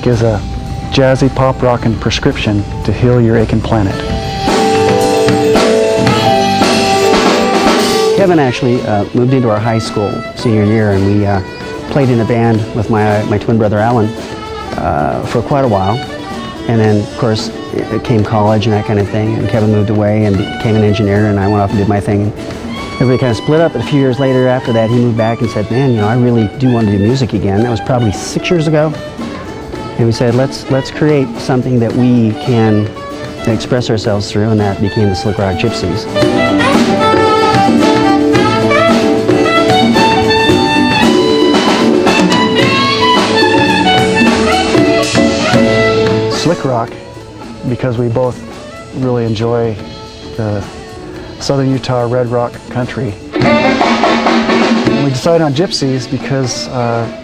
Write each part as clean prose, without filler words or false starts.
music is a jazzy pop rockin' prescription to heal your aching planet. Kevin actually moved into our high school senior year, and we played in a band with my twin brother Alan for quite a while. And then, of course, it came college and that kind of thing, and Kevin moved away and became an engineer, and I went off and did my thing. Everybody kind of split up, but a few years later after that, he moved back and said, man, you know, I really do want to do music again. That was probably 6 years ago. And we said, let's create something that we can express ourselves through, and that became the Slickrock Gypsies. Slickrock, because we both really enjoy the Southern Utah Red Rock country. We decided on Gypsies because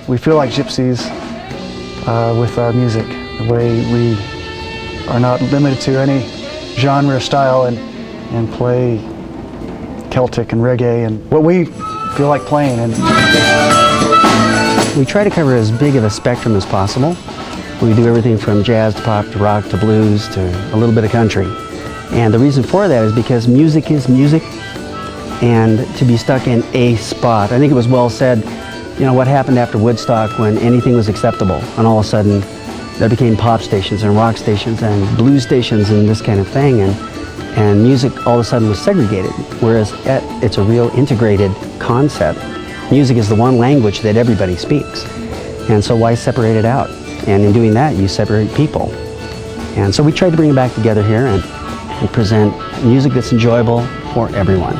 we feel like gypsies with our music, the way we are not limited to any genre or style and play Celtic and reggae and what we feel like playing. And we try to cover as big of a spectrum as possible. We do everything from jazz to pop to rock to blues to a little bit of country. And the reason for that is because music is music, and to be stuck in a spot. I think it was well said, you know, what happened after Woodstock when anything was acceptable, and all of a sudden there became pop stations and rock stations and blues stations and this kind of thing, and music all of a sudden was segregated, whereas it's a real integrated concept. Music is the one language that everybody speaks, and so why separate it out? And in doing that, you separate people. And so we tried to bring it back together here and present music that's enjoyable for everyone.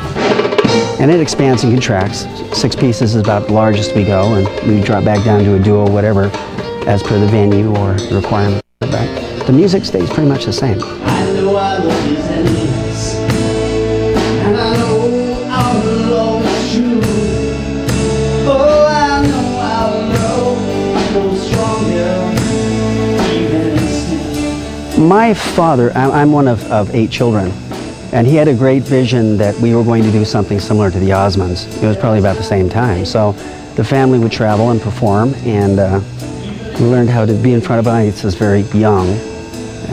And it expands and contracts. 6 pieces is about the largest we go, and we drop back down to a duo, whatever, as per the venue or the requirement. But the music stays pretty much the same. I know I love these endings, and I know our love is true. Oh, I know I go stronger, even instant. My father, I'm one of 8 children, and he had a great vision that we were going to do something similar to the Osmonds. It was probably about the same time. So the family would travel and perform, and we learned how to be in front of audiences very young.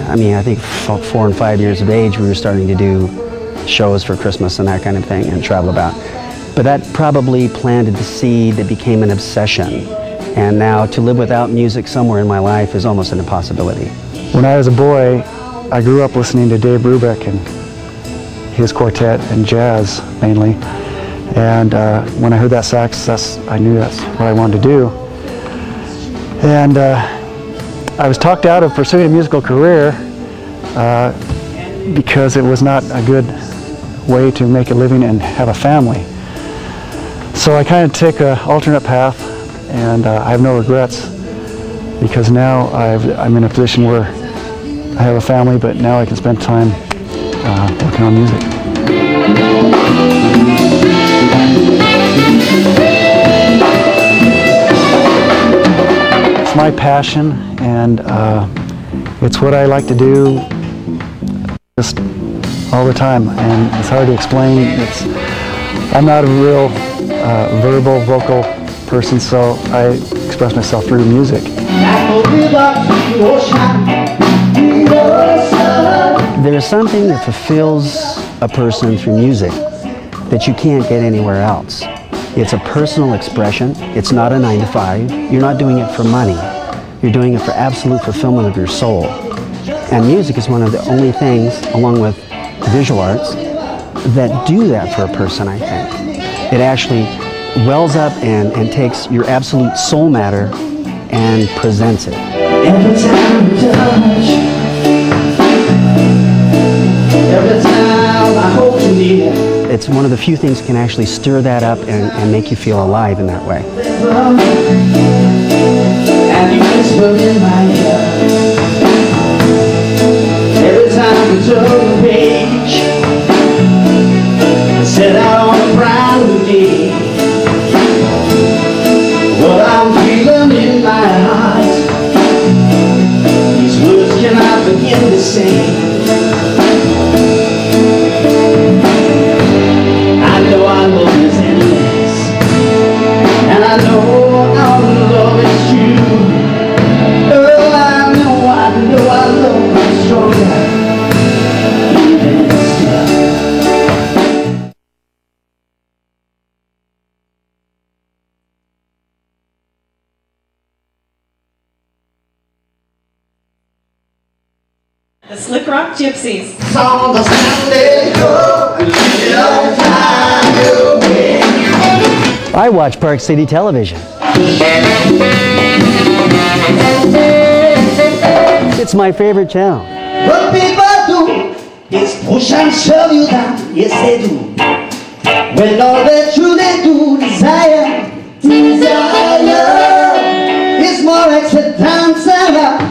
I mean, I think 4 and 5 years of age, we were starting to do shows for Christmas and that kind of thing and travel about. But that probably planted the seed that became an obsession. And now to live without music somewhere in my life is almost an impossibility. when I was a boy, I grew up listening to Dave Brubeck and his quartet and jazz mainly. And when I heard that sax, I knew that's what I wanted to do. And I was talked out of pursuing a musical career because it was not a good way to make a living and have a family. So I kind of took an alternate path, and I have no regrets, because now I'm in a position where I have a family, but now I can spend time working on music. It's my passion, and it's what I like to do just all the time, and it's hard to explain. I'm not a real verbal, vocal person, so I express myself through music. There's something that fulfills a person through music that you can't get anywhere else. It's a personal expression. It's not a 9-to-5. You're not doing it for money. You're doing it for absolute fulfillment of your soul. And music is one of the only things, along with visual arts, that do that for a person, I think. It actually wells up and takes your absolute soul matter and presents it. Every time you touch, every time I hold you near, it's one of the few things that can actually stir that up and make you feel alive in that way. and you whisper in my ear. Every time you turn the page, set out on a brand new day. What I'm feeling in my heart, these words cannot begin to say. I know our love is endless, and I know our love is true. Oh, I The Slickrock Gypsies. On the Sunday go, your time away. I watch Park City Television. It's my favorite channel. What people do is push and shove you down. Yes, they do. When all they truly do desire is more accidents and